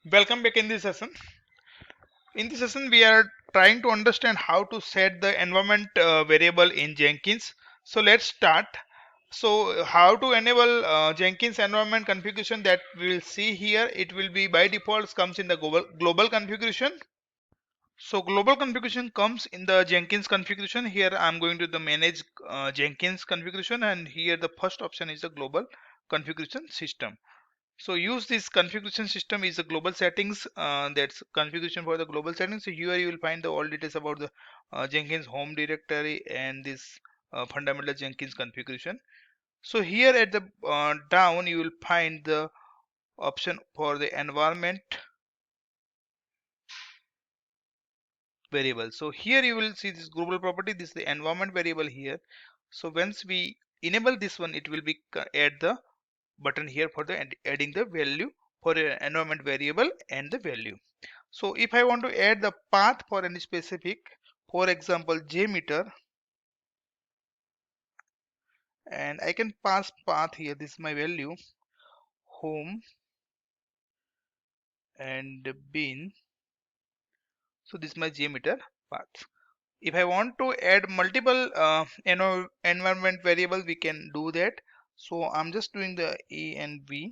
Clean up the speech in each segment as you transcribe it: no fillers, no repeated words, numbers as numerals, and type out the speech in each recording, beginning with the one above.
Welcome back in this session. In this session, we are trying to understand how to set the environment variable in Jenkins. So let's start. So how to enable Jenkins environment configuration that we will see here. It will be by default comes in the global configuration. So global configuration comes in the Jenkins configuration. Here I'm going to the manage Jenkins configuration, and here the first option is the global configuration system. So use this configuration system is the global settings, that's configuration for the global settings. So here you will find the all details about the Jenkins home directory and this fundamental Jenkins configuration. So here at the down you will find the option for the environment variable. So here you will see this global property, this is the environment variable here. So once we enable this one, it will be add the button here for the adding the value for an environment variable and the value. So if I want to add the path for any specific, for example jmeter, and I can pass path here, this is my value, home and bin. So this is my jmeter path. If I want to add multiple environment variable, we can do that. So I'm just doing the env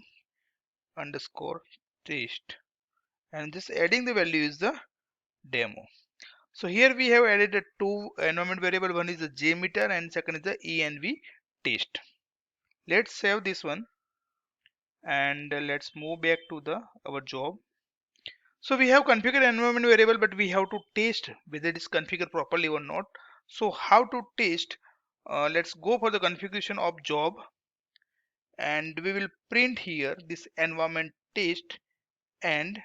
underscore test, and just adding the value is the demo. So here we have added a two environment variable. One is the jmeter and second is the env test. Let's save this one and let's move back to the our job. So we have configured environment variable, but we have to test whether it is configured properly or not. So how to test? Let's go for the configuration of job, and we will print here this environment test and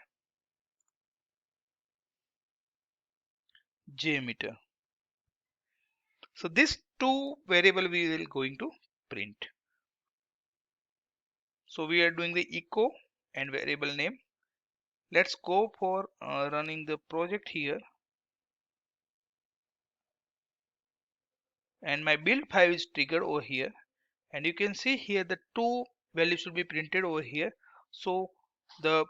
jmeter. So these two variable we will going to print. So we are doing the echo and variable name. Let's go for running the project here, and my build file is triggered over here, and you can see here the two values should be printed over here. So the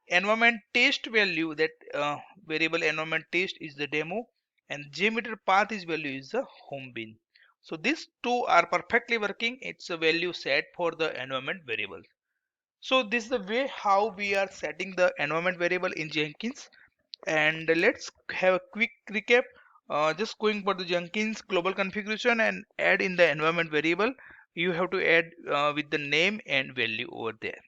environment test value, that variable environment test is the demo, and jmeter path is value is the home bin. So these two are perfectly working. It's a value set for the environment variable. So this is the way how we are setting the environment variable in Jenkins. And let's have a quick recap. Just going for the Jenkins global configuration and add in the environment variable. You have to add with the name and value over there.